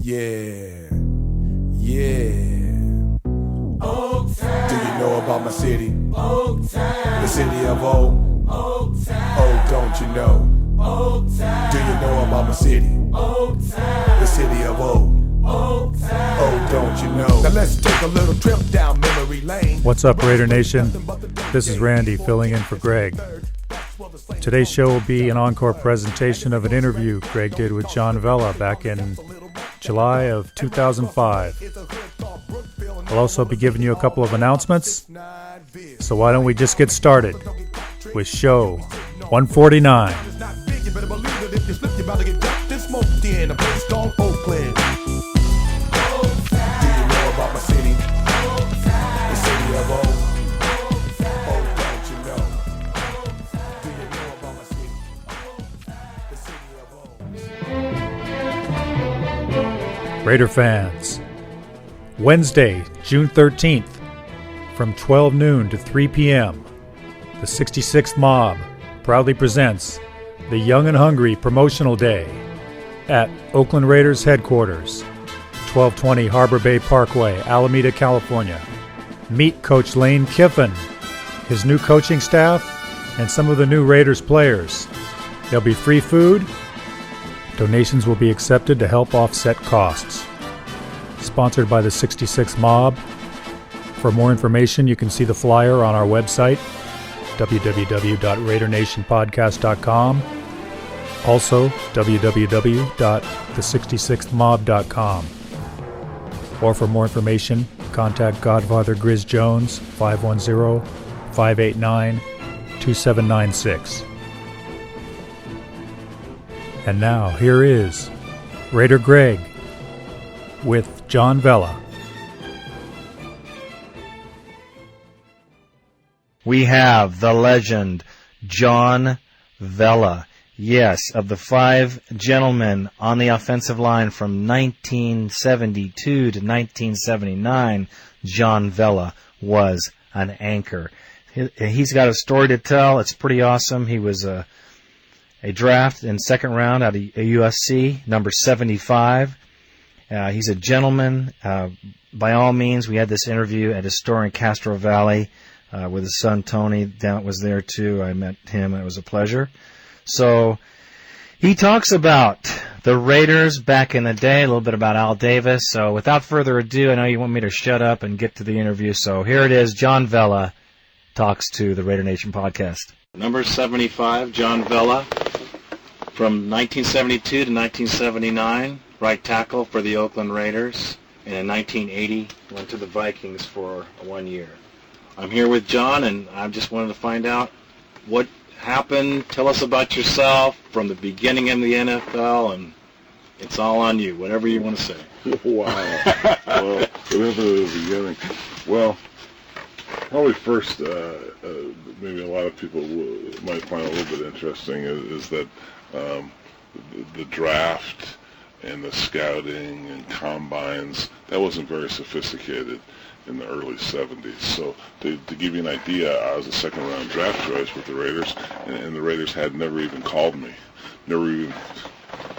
Yeah. Oaktown. Do you know about my city? Oaktown. The city of O. Oaktown. Oh, don't you know? Oaktown. Do you know about my city? Oaktown. The city of O. Oaktown. Oh, don't you know? Now let's take a little trip down memory lane. What's up, Raider Nation? This is Randy filling in for Greg. Today's show will be an encore presentation of an interview Greg did with John Vella back in July of 2005. I'll also be giving you a couple of announcements, so why don't we just get started with show 149. Raider fans, Wednesday, June 13th, from 12 noon to 3 p.m., the 66th Mob proudly presents the Young and Hungry Promotional Day at Oakland Raiders headquarters, 1220 Harbor Bay Parkway, Alameda, California. Meet Coach Lane Kiffin, his new coaching staff, and some of the new Raiders players. There'll be free food. Donations will be accepted to help offset costs. Sponsored by the 66 Mob. For more information, you can see the flyer on our website, www.raidernationpodcast.com. Also, www.the66thmob.com. Or for more information, contact Godfather Grizz Jones, 510-589-2796. And now, here is Raider Greg with John Vella. We have the legend, John Vella. Yes, of the five gentlemen on the offensive line from 1972 to 1979, John Vella was an anchor. He's got a story to tell. It's pretty awesome. He was a draft in second round out of USC, number 75. He's a gentleman. By all means, we had this interview at his store in Castro Valley with his son Tony. Dent was there too. I met him. It was a pleasure. So he talks about the Raiders back in the day, a little bit about Al Davis. So without further ado, I know you want me to shut up and get to the interview. So here it is. John Vella talks to the Raider Nation podcast. Number 75, John Vella, from 1972 to 1979, right tackle for the Oakland Raiders, and in 1980 went to the Vikings for 1 year. I'm here with John, and I just wanted to find out what happened. Tell us about yourself from the beginning of the NFL, and it's all on you, whatever you want to say. Wow. Well, whatever the beginning. Well, probably first, maybe a lot of people might find a little bit interesting is that the draft and the scouting and combines, that wasn't very sophisticated in the early 70s. So to give you an idea, I was a second-round draft choice with the Raiders, and the Raiders had never even called me, never even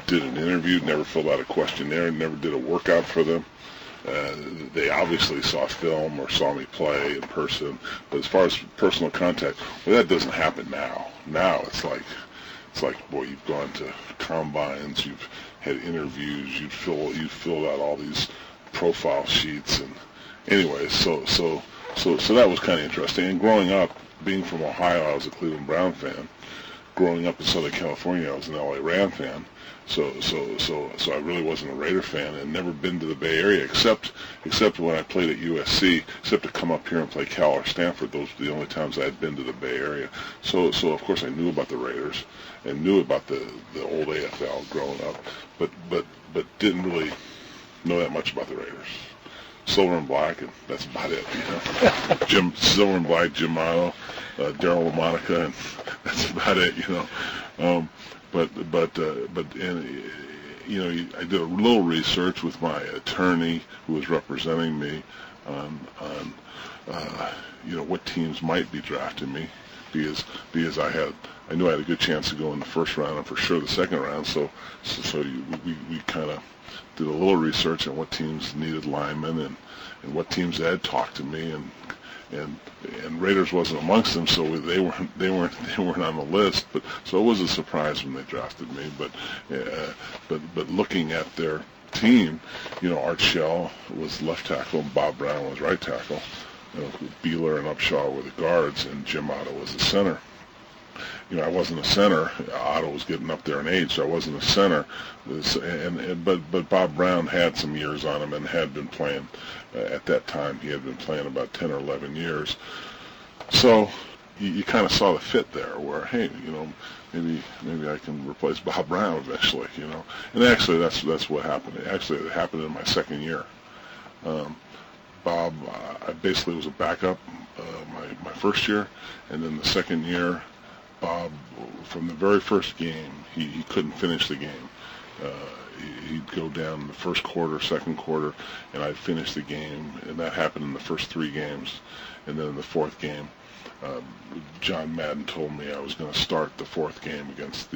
did an interview, never filled out a questionnaire, never did a workout for them. They obviously saw film or saw me play in person, but as far as personal contact, well, that doesn't happen now. Now it's like, boy, you've gone to combines, you've had interviews, you've filled out all these profile sheets, and anyway, so that was kind of interesting. And growing up, being from Ohio, I was a Cleveland Brown fan. Growing up in Southern California, I was an LA Ram fan. So I really wasn't a Raider fan, and never been to the Bay Area except when I played at USC, except to come up here and play Cal or Stanford. Those were the only times I had been to the Bay Area. So of course I knew about the Raiders and knew about the old AFL growing up, but didn't really know that much about the Raiders. Silver and Black, and that's about it. Silver and Black, Jim Milo, Daryl LaMonica, and that's about it. But I did a little research with my attorney who was representing me on what teams might be drafting me. I knew I had a good chance to go in the first round and for sure the second round. So we kind of did a little research on what teams needed linemen and what teams had talked to me, and Raiders wasn't amongst them, so they weren't on the list. But so it was a surprise when they drafted me. But looking at their team, Art Shell was left tackle, and Bob Brown was right tackle. Beeler and Upshaw were the guards, and Jim Otto was the center. I wasn't a center. Otto was getting up there in age, so I wasn't a center. But Bob Brown had some years on him and had been playing. At that time, he had been playing about 10 or 11 years. So you kind of saw the fit there, where maybe I can replace Bob Brown eventually. And actually that's what happened. Actually, it happened in my second year. Bob, I basically was a backup my first year, and then the second year, Bob, from the very first game, he couldn't finish the game. He'd go down the first quarter, second quarter, and I'd finish the game, and that happened in the first 3 games. And then in the fourth game, John Madden told me I was going to start the fourth game against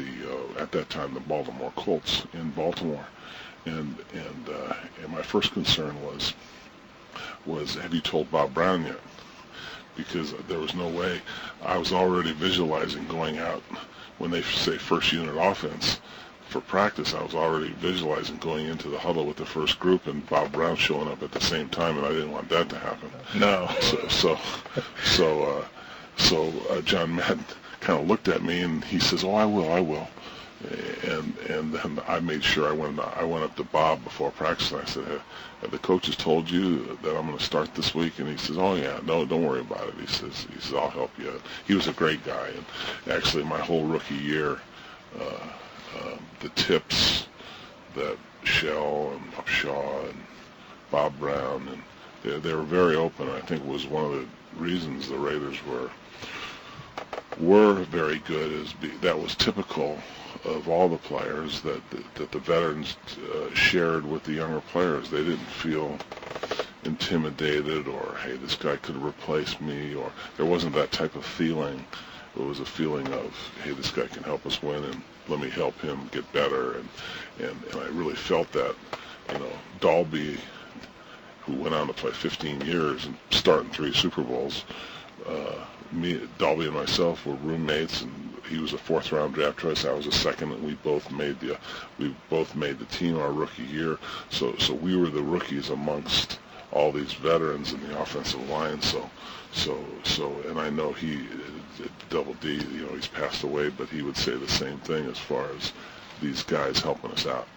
at that time, the Baltimore Colts in Baltimore. And my first concern was, have you told Bob Brown yet? Because there was no way. I was already visualizing going out when they say first unit offense for practice. I was already visualizing going into the huddle with the first group and Bob Brown showing up at the same time, and I didn't want that to happen. No. So John Madden kind of looked at me and he says, "Oh, I will." And then I made sure I went up to Bob before practice and I said, "Have the coaches told you that I'm going to start this week?" And he says, "Oh yeah, no, don't worry about it." He says, "I'll help you." He was a great guy, and actually my whole rookie year, the tips that Shell and Upshaw and Bob Brown, and they were very open. I think it was one of the reasons the Raiders were very good. That was typical of all the players that the veterans shared with the younger players. They didn't feel intimidated or, hey, this guy could replace me, or there wasn't that type of feeling. It was a feeling of, hey, this guy can help us win, and let me help him get better. And I really felt that. Dalby, who went on to play 15 years and start in 3 Super Bowls, Dalby and myself were roommates, and he was a 4th round draft choice. I was a 2nd, and we both made the team our rookie year. So we were the rookies amongst all these veterans in the offensive line. And I know Double D, he's passed away, but he would say the same thing as far as these guys helping us out.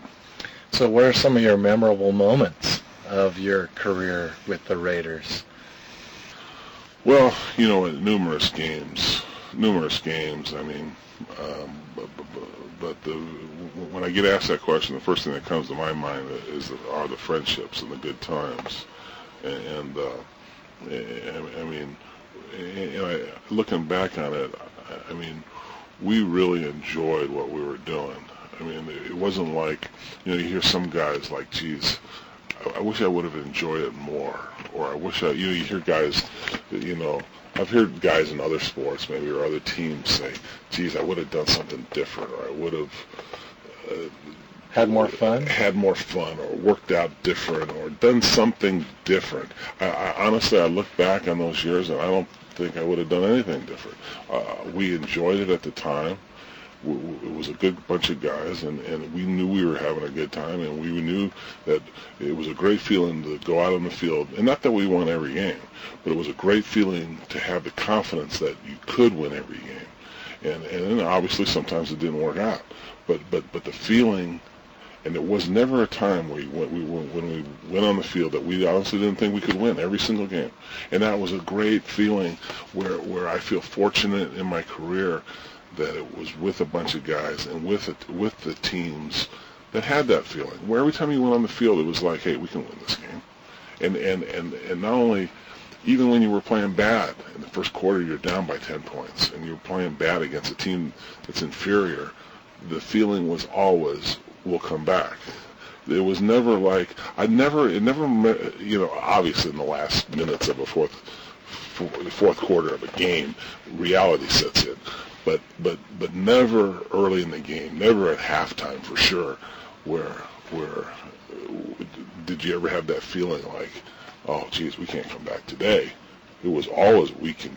So what are some of your memorable moments of your career with the Raiders? Well, numerous games. I mean, but when I get asked that question, the first thing that comes to my mind are the friendships and the good times. And I mean, looking back on it, I mean, we really enjoyed what we were doing. I mean, it wasn't like, you hear some guys like, geez, I wish I would have enjoyed it more, or I wish you hear guys, I've heard guys in other sports maybe or other teams say, geez, I would have done something different, or I would have had more fun, or worked out different, or done something different. I honestly, I look back on those years and I don't think I would have done anything different. We enjoyed it at the time. It was a good bunch of guys, and we knew we were having a good time, and we knew that it was a great feeling to go out on the field, and not that we won every game, but it was a great feeling to have the confidence that you could win every game. And then obviously sometimes it didn't work out, but the feeling, and there was never a time when we went on the field that we honestly didn't think we could win every single game. And that was a great feeling where I feel fortunate in my career that it was with a bunch of guys and with the teams that had that feeling, where every time you went on the field it was like, hey, we can win this game. And not only, even when you were playing bad in the first quarter, you're down by 10 points and you're playing bad against a team that's inferior, the feeling was always, we'll come back. It was never like, obviously in the last minutes of a fourth the fourth quarter of a game, reality sets in. But never early in the game, never at halftime for sure, where did you ever have that feeling like, oh geez, we can't come back today? It was always we can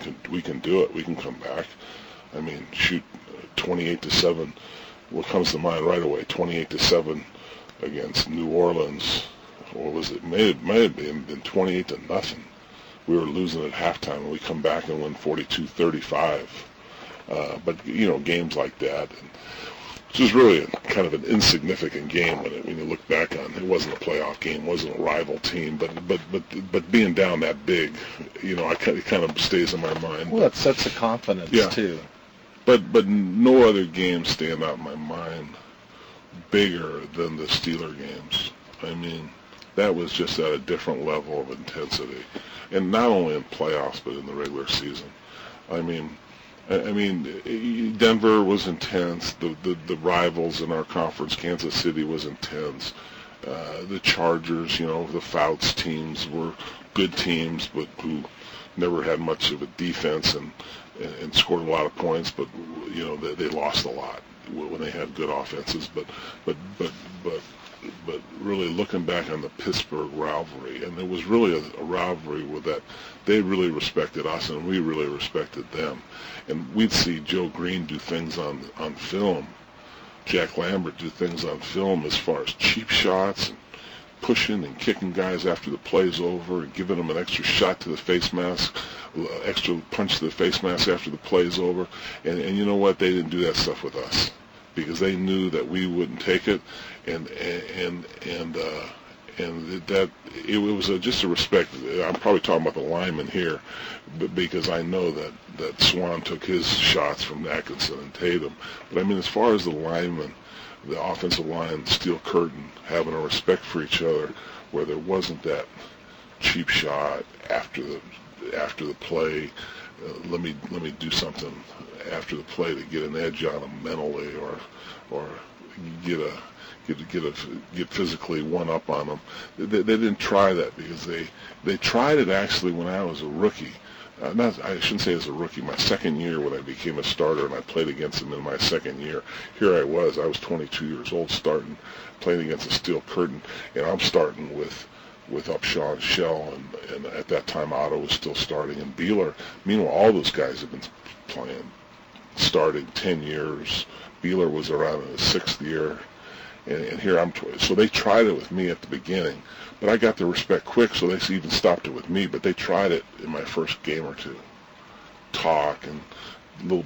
do it, we can come back. I mean, shoot, 28-7. What comes to mind right away? 28-7 against New Orleans. What was it? May have been 28-0. We were losing at halftime, and we come back and win 42-35. But games like that, and it was really kind of an insignificant game when you look back on it. It wasn't a playoff game, wasn't a rival team, but being down that big, it kind of stays in my mind. Well, it sets the confidence too. But no other games stand out in my mind bigger than the Steeler games. I mean, that was just at a different level of intensity, and not only in playoffs but in the regular season. I mean, Denver was intense. The rivals in our conference, Kansas City, was intense. The Chargers, the Fouts teams were good teams, but who never had much of a defense and scored a lot of points. But they lost a lot when they had good offenses. But really looking back on the Pittsburgh rivalry, and it was really a rivalry with that they really respected us and we really respected them. And we'd see Joe Green do things on film, Jack Lambert do things on film as far as cheap shots and pushing and kicking guys after the play's over and giving them an extra shot to the face mask, extra punch to the face mask after the play's over. And you know what? They didn't do that stuff with us, because they knew that we wouldn't take it, and that it was just a respect. I'm probably talking about the linemen here, but because I know that Swan took his shots from Atkinson and Tatum. But I mean, as far as the linemen, the offensive line, steel curtain, having a respect for each other, where there wasn't that cheap shot after the play. Let me do something after the play to get an edge on them mentally, or get physically one up on them. They didn't try that, because they tried it actually when I was a rookie. I shouldn't say as a rookie. My second year, when I became a starter, and I played against them in my second year. Here I was 22 years old, playing against a steel curtain, and I'm starting with Upshaw and Shell, and at that time Otto was still starting, and Beeler. Meanwhile, all those guys have been starting 10 years. Beeler was around in his 6th year, and here I'm. So they tried it with me at the beginning, but I got the respect quick, so they even stopped it with me. But they tried it in my first game or two. Talk and little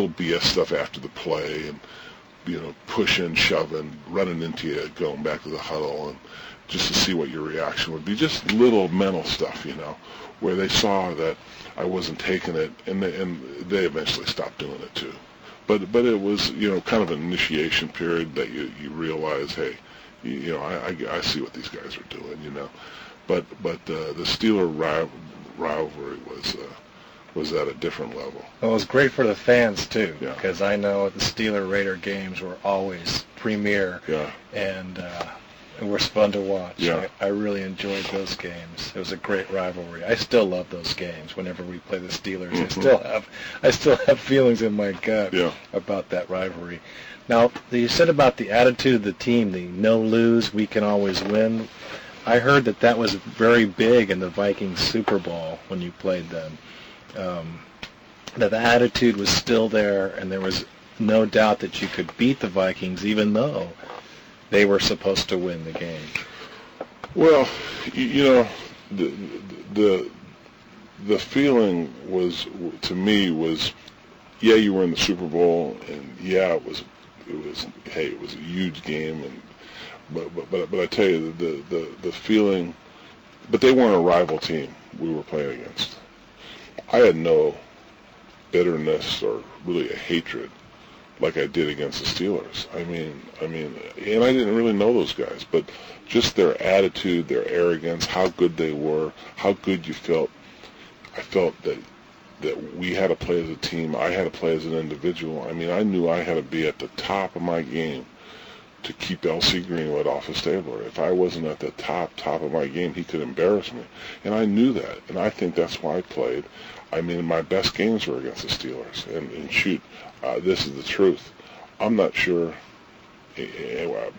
BS stuff after the play, and pushing, shoving, running into you, going back to the huddle, and just to see what your reaction would be. Just little mental stuff, where they saw that I wasn't taking it, and they eventually stopped doing it too. But it was kind of an initiation period that you realize, hey, I see what these guys are doing, But the Steeler rivalry was at a different level. Well, it was great for the fans too, Yeah. because I know the Steeler Raider games were always premier, Yeah. and it was fun to watch. Yeah. I really enjoyed those games. It was a great rivalry. I still love those games. Whenever we play the Steelers, I still have feelings in my gut about that rivalry. Now, you said about the attitude of the team, the no lose, we can always win. I heard that was very big in the Vikings Super Bowl when you played them. That the attitude was still there, and there was no doubt that you could beat the Vikings, even though they were supposed to win the game. Well, the feeling was, to me, was, yeah, you were in the Super Bowl, and yeah, it was a huge game, and but I tell you, the feeling, but they weren't a rival team we were playing against. I had no bitterness or really a hatred like I did against the Steelers. I mean, and I didn't really know those guys, but just their attitude, their arrogance, how good they were, how good you felt. I felt that we had to play as a team. I had to play as an individual. I mean, I knew I had to be at the top of my game to keep L.C. Greenwood off of Stabler. If I wasn't at the top of my game, he could embarrass me. And I knew that. And I think that's why I played. I mean, my best games were against the Steelers. And shoot, this is the truth. I'm not sure.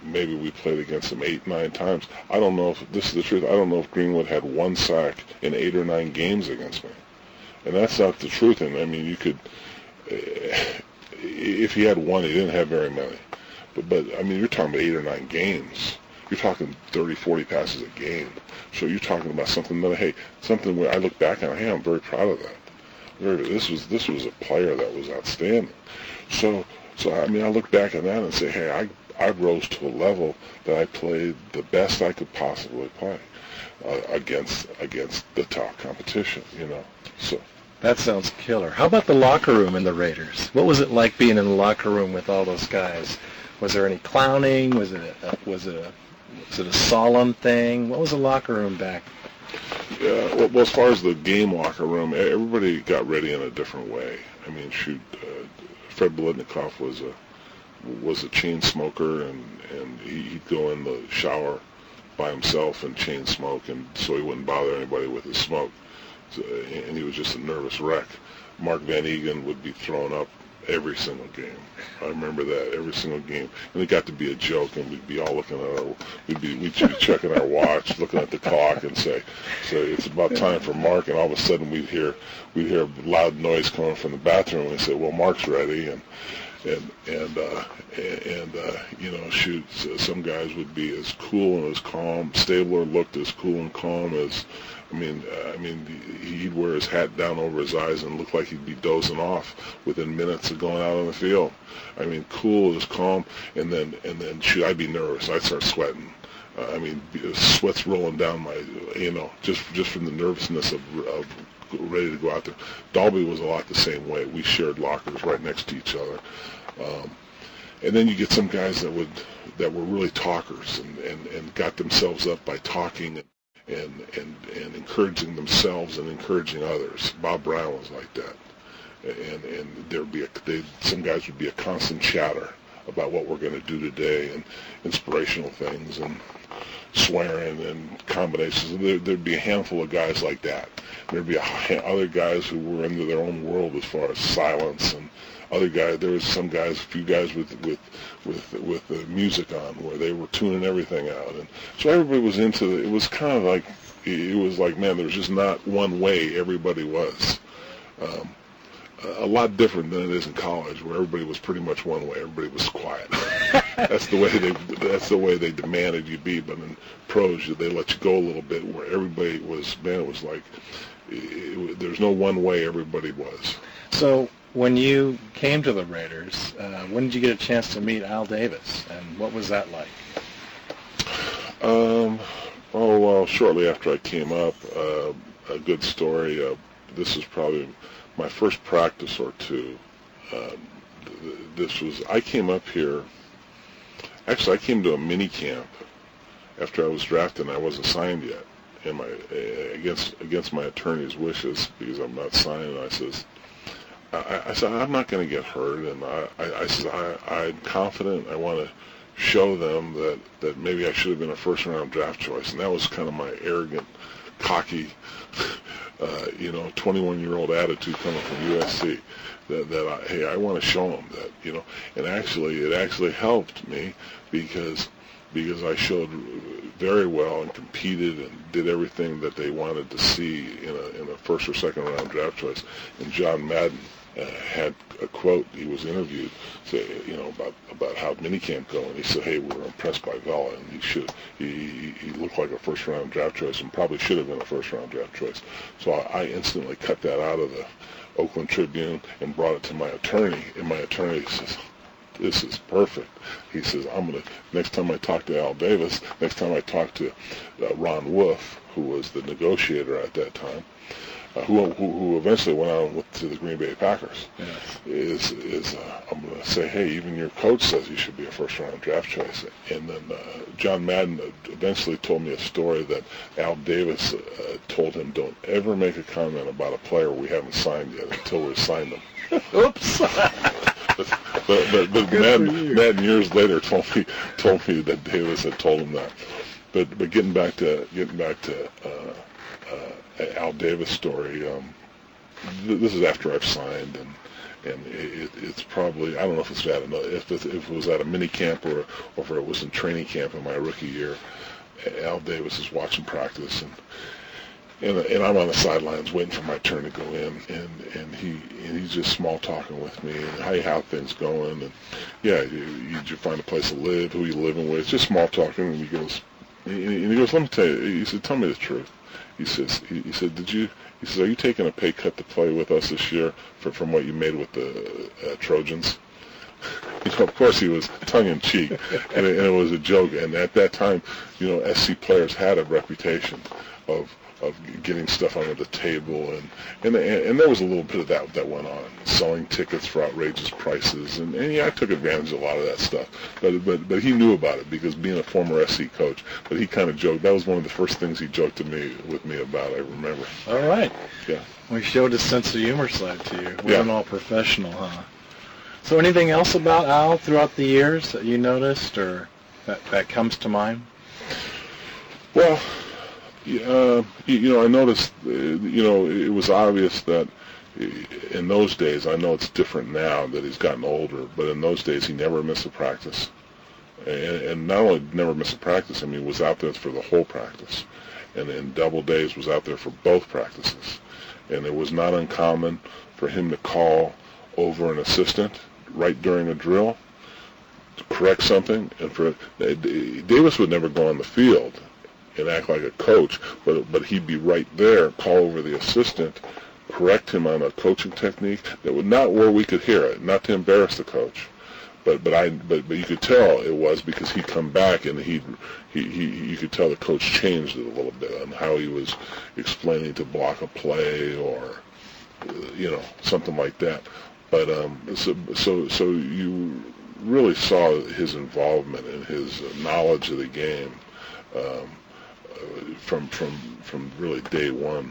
Maybe we played against them 8, 9 times. I don't know if this is the truth. I don't know if Greenwood had 1 sack in 8 or 9 games against me. And that's not the truth. And I mean, you could, if he had 1, he didn't have very many. But I mean, you're talking about 8 or 9 games. You're talking 30, 40 passes a game. So you're talking about something that, hey, something where I look back and hey, I'm very proud of that. This was a player that was outstanding. So I mean, I look back at that and say, hey, I rose to a level that I played the best I could possibly play against the top competition. So. That sounds killer. How about the locker room in the Raiders? What was it like being in the locker room with all those guys? Was there any clowning? Was it a solemn thing? What was the locker room back? Yeah, well, as far as the game locker room, everybody got ready in a different way. I mean, shoot, Fred Biletnikoff was a chain smoker, and he'd go in the shower by himself and chain smoke, and so he wouldn't bother anybody with his smoke. So, and he was just a nervous wreck. Mark Van Egan would be thrown up every single game. I remember that, every single game. And it got to be a joke, and we'd be all looking at we'd be checking our watch, looking at the clock, and say it's about time for Mark, and all of a sudden we'd hear loud noise coming from the bathroom, and we'd say, well, Mark's ready, and shoot, some guys would be as cool and as calm. Stabler looked as cool and calm as, I mean, he'd wear his hat down over his eyes and look like he'd be dozing off within minutes of going out on the field. I mean, cool as calm, and then shoot, I'd be nervous. I'd start sweating. Sweat's rolling down my, just from the nervousness of ready to go out there. Dalby was a lot the same way. We shared lockers right next to each other. And then you get some guys that were really talkers and got themselves up by talking and encouraging themselves and encouraging others. Bob Brown was like that. And there'd be some guys would be a constant chatter about what we're going to do today and inspirational things and swearing and combinations. There'd be a handful of guys like that. There'd be other guys who were into their own world as far as silence, and other guys. There was a few guys with the music on where they were tuning everything out, and so everybody was into it. It was kind of like man, there's just not one way everybody was. A lot different than it is in college, where everybody was pretty much one way. Everybody was quiet. That's the way they demanded you be. But in pros, they let you go a little bit, where everybody was. Man, it was like there's no one way everybody was. So when you came to the Raiders, when did you get a chance to meet Al Davis, and what was that like? Shortly after I came up, a good story. This is probably my first practice or two. I came up here. Actually, I came to a mini camp after I was drafted, and I wasn't signed yet. And against my attorney's wishes, because I'm not signed, I said I'm not going to get hurt, and I said I'm confident. I want to show them that maybe I should have been a first-round draft choice, and that was kind of my arrogant, cocky, 21-year-old attitude coming from USC. I want to show them that, and it actually helped me because I showed very well and competed and did everything that they wanted to see in a first or second round draft choice. And John Madden had a quote. He was interviewed, about how minicamp go, and he said, "Hey, we were impressed by Vella, and he looked like a first round draft choice, and probably should have been a first round draft choice." So I instantly cut that out of the Oakland Tribune and brought it to my attorney, and my attorney says, "This is perfect." He says, next time I talk to Al Davis, next time I talk to Ron Wolf, who was the negotiator at that time, who eventually went on to the Green Bay Packers, yes. I'm going to say, hey, even your coach says you should be a first-round draft choice. And then John Madden eventually told me a story that Al Davis told him, don't ever make a comment about a player we haven't signed yet until we sign them. Oops. But Good for you. Madden years later told me that Davis had told him that. But getting back to Al Davis story, this is after I've signed, and it's probably, I don't know if it's at if it was at a mini camp or if it was in training camp in my rookie year. Al Davis is watching practice, and I'm on the sidelines waiting for my turn to go in, and he's just small talking with me, and how things going, and yeah, you find a place to live, who you living with, just small talking, and he goes, let me tell you, he said, tell me the truth. He said, he says, are you taking a pay cut to play with us this year from what you made with the Trojans? Of course he was tongue-in-cheek, and it was a joke. And at that time, SC players had a reputation of getting stuff under the table, and there was a little bit of that went on, selling tickets for outrageous prices, and yeah, I took advantage of a lot of that stuff. But he knew about it because being a former SC coach. But he kind of joked. That was one of the first things he joked with me about. I remember. All right. Yeah. We showed his sense of humor side to you. We weren't all professional, huh? So anything else about Al throughout the years that you noticed or that comes to mind? Well, I noticed, it was obvious that in those days, I know it's different now that he's gotten older, but in those days he never missed a practice. And not only never missed a practice, I mean, was out there for the whole practice. And in double days was out there for both practices. And it was not uncommon for him to call over an assistant right during a drill to correct something. And Davis would never go on the field and act like a coach, but he'd be right there, call over the assistant, correct him on a coaching technique that would not where we could hear it, not to embarrass the coach, but you could tell it was because he'd come back and you could tell the coach changed it a little bit on how he was explaining to block a play or something like that. But so you really saw his involvement and his knowledge of the game from really day one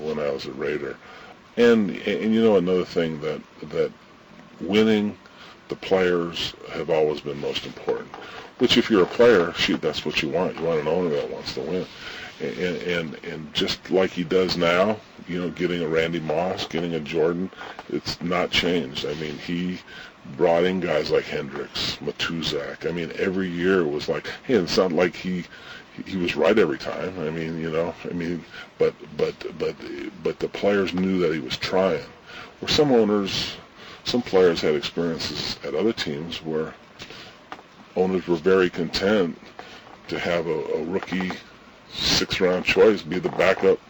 when I was a Raider. And another thing that winning the players have always been most important. Which if you're a player, shoot, that's what you want. You want an owner that wants to win. And just like he does now, getting a Randy Moss, getting a Jordan, it's not changed. I mean, he brought in guys like Hendricks, Matuzak. I mean, every year it was like, hey, it's not like he was right every time. I mean, but the players knew that he was trying. Where some players had experiences at other teams where owners were very content to have a rookie 6th-round choice be the backup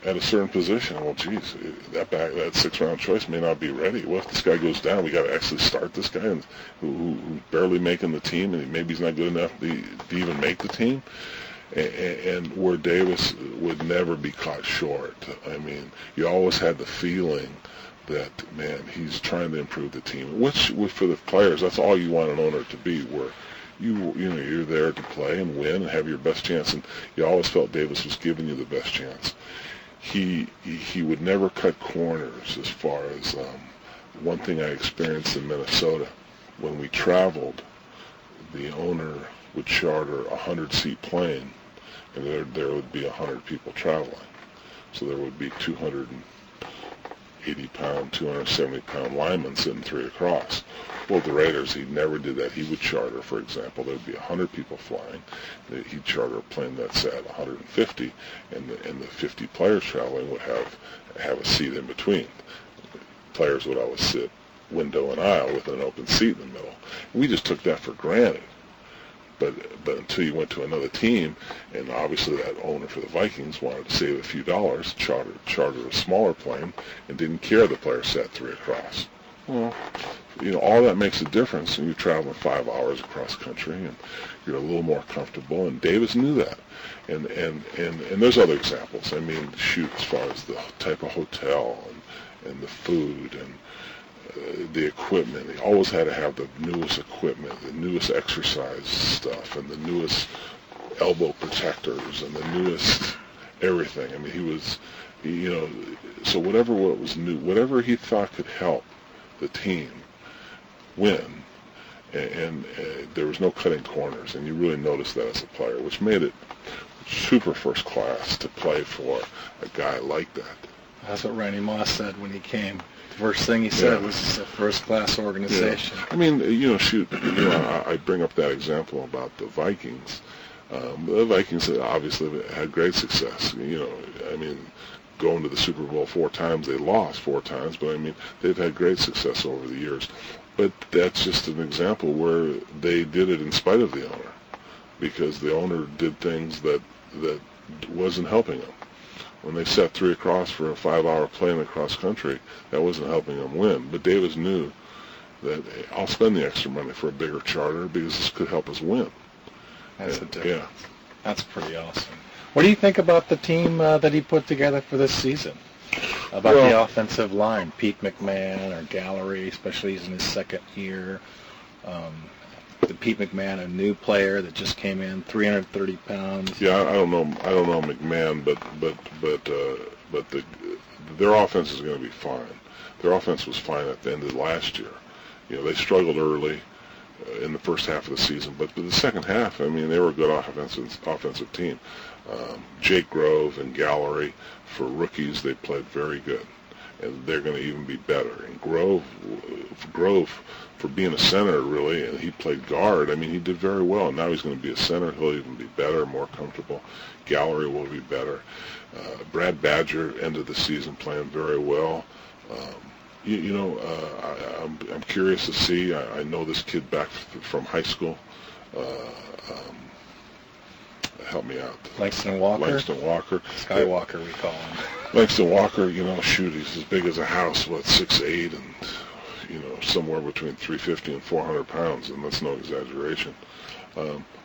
at a certain position. Well, geez, that 6th-round choice may not be ready. What if this guy goes down? We got to actually start this guy who's barely making the team, and maybe he's not good enough to even make the team. And where Davis would never be caught short. I mean, you always had the feeling that, man, he's trying to improve the team. Which for the players, that's all you want an owner to be, where you're there to play and win and have your best chance. And you always felt Davis was giving you the best chance. He would never cut corners. As far as one thing I experienced in Minnesota, when we traveled, the owner would charter a 100-seat plane, and there would be 100 people traveling. So there would be 280-pound, 270-pound linemen sitting 3 across. Well, the Raiders, he never did that. He would charter, for example, there would be 100 people flying. He'd charter a plane that's at 150, and the 50 players traveling would have a seat in between. Players would always sit window and aisle with an open seat in the middle. We just took that for granted. But until you went to another team, and obviously that owner for the Vikings wanted to save a few dollars, chartered a smaller plane, and didn't care the player sat 3 across. Well, all that makes a difference, and you're traveling 5 hours across country, and you're a little more comfortable. And Davis knew that, and there's other examples. I mean, shoot, as far as the type of hotel and the food and the equipment. He always had to have the newest equipment, the newest exercise stuff, and the newest elbow protectors, and the newest everything. I mean, he was, so whatever what was new, whatever he thought could help the team, win, and there was no cutting corners, and you really noticed that as a player, which made it super first class to play for a guy like that. That's what Randy Moss said when he came. The first thing he said was it's a first-class organization. Yeah. I mean, I bring up that example about the Vikings. The Vikings obviously had great success. Going to the Super Bowl 4 times, they lost 4 times, but they've had great success over the years. But that's just an example where they did it in spite of the owner, because the owner did things that wasn't helping them. When they set 3 across for a 5-hour plane across country, that wasn't helping them win. But Davis knew that, hey, I'll spend the extra money for a bigger charter because this could help us win. That's the difference. Yeah. That's pretty awesome. What do you think about the team that he put together for this season? About the offensive line, Pete McMahon or Gallery, especially he's in his second year. The Pete McMahon, a new player that just came in, 330 pounds. Yeah, I don't know McMahon, but their offense is going to be fine. Their offense was fine at the end of last year. They struggled early in the first half of the season, but the second half, they were a good offensive team. Jake Grove and Gallery, for rookies, they played very good, and they're going to even be better. And Grove, for being a center, really, and he played guard, he did very well. Now he's going to be a center. He'll even be better, more comfortable. Gallery will be better. Brad Badger ended the season playing very well. I'm curious to see. I know this kid back from high school. Help me out. Langston Walker. Skywalker, we call him. Langston Walker, he's as big as a house, 6'8", and somewhere between 350 and 400 pounds, and that's no exaggeration.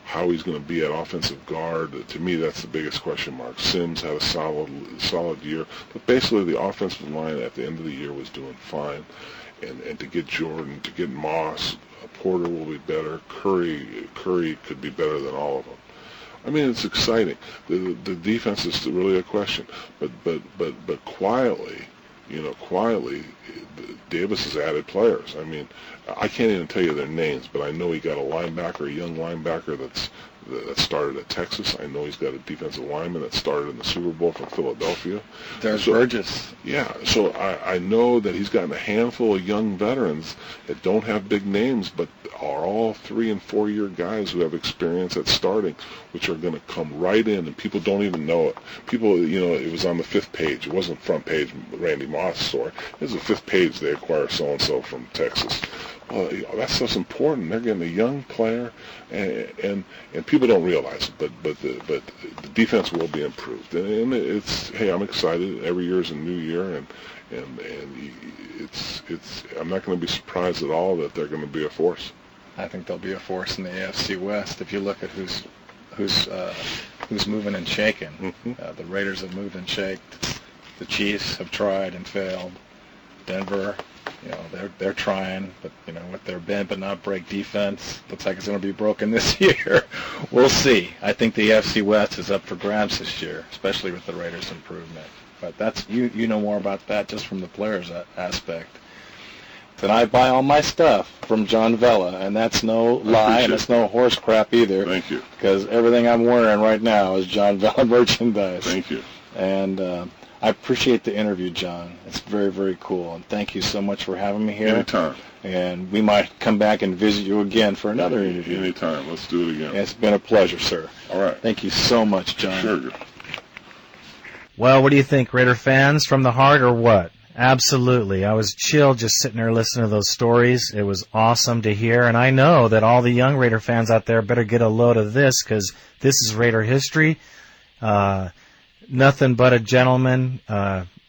How he's going to be at offensive guard, to me, that's the biggest question mark. Sims had a solid year, but basically the offensive line at the end of the year was doing fine. And to get Jordan, to get Moss, Porter will be better. Curry could be better than all of them. It's exciting. The defense is really a question, but quietly, Davis has added players. I can't even tell you their names, but I know he got a young linebacker that started at Texas. I know he's got a defensive lineman that started in the Super Bowl from Philadelphia. There's Burgess. Yeah, so I know that he's gotten a handful of young veterans that don't have big names, but are all 3- and 4-year guys who have experience at starting, which are going to come right in, and people don't even know it. People, it was on the 5th page. It wasn't front page Randy Moss story. It was the 5th page. They acquire so-and-so from Texas. Well, that stuff's important. They're getting a young player, and people don't realize it, but the defense will be improved. And I'm excited. Every year is a new year, and I'm not going to be surprised at all that they're going to be a force. I think they'll be a force in the AFC West. If you look at who's moving and shaking, Mm-hmm. The Raiders have moved and shaked. The Chiefs have tried and failed. Denver, they're trying, but with their bend but not break defense, looks like it's going to be broken this year. We'll see. I think the AFC West is up for grabs this year, especially with the Raiders' improvement. But that's you know more about that just from the players aspect. Then I buy all my stuff from John Vella, and that's no lie, and it's no horse crap either. Thank you. Because everything I'm wearing right now is John Vella merchandise. Thank you. And I appreciate the interview, John. It's very, very cool, and thank you so much for having me here. Anytime. And we might come back and visit you again for another interview. Anytime. Let's do it again. It's been a pleasure, sir. All right. Thank you so much, John. Sure. Well, what do you think, Raider fans? From the heart or what? Absolutely. I was chilled just sitting there listening to those stories. It was awesome to hear, and I know that all the young Raider fans out there better get a load of this, because this is Raider history. Nothing but a gentleman,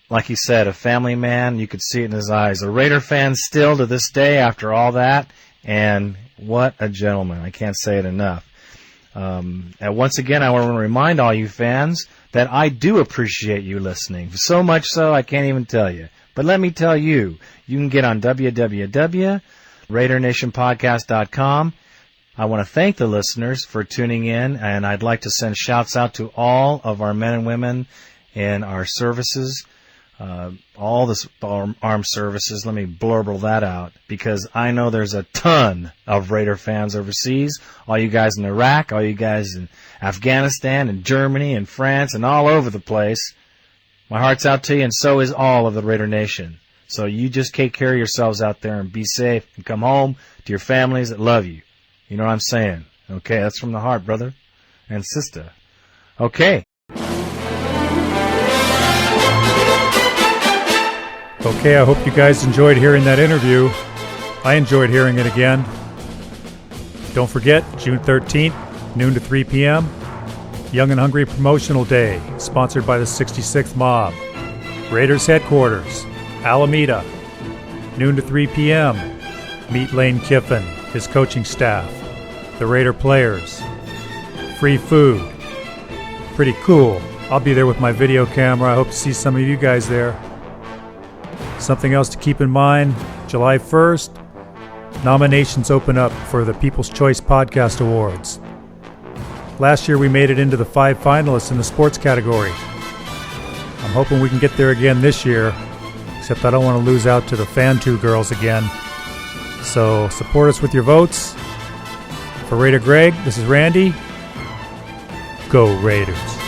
like he said, a family man. You could see it in his eyes. A Raider fan still to this day after all that, and what a gentleman. I can't say it enough. And once again, I want to remind all you fans that I do appreciate you listening. So much so, I can't even tell you. But let me tell you, you can get on www.RaiderNationPodcast.com. I want to thank the listeners for tuning in, and I'd like to send shouts out to all of our men and women in our services all the armed services. Let me blurble that out, because I know there's a ton of Raider fans overseas. All you guys in Iraq, all you guys in Afghanistan and Germany and France and all over the place. My heart's out to you, and so is all of the Raider Nation. So you just take care of yourselves out there and be safe and come home to your families that love you. You know what I'm saying? Okay, that's from the heart, brother and sister. Okay. Okay, I hope you guys enjoyed hearing that interview. I enjoyed hearing it again. Don't forget, June 13th, noon to 3 p.m., Young and Hungry Promotional Day, sponsored by the 66th Mob. Raiders Headquarters, Alameda, noon to 3 p.m. Meet Lane Kiffin, his coaching staff, the Raider players. Free food. Pretty cool. I'll be there with my video camera. I hope to see some of you guys there. Something else to keep in mind, July 1st, nominations open up for the People's Choice Podcast Awards. Last year we made it into the 5 finalists in the sports category. I'm hoping we can get there again this year, except I don't want to lose out to the Fan2 girls again. So support us with your votes. For Raider Greg, this is Randy. Go Raiders.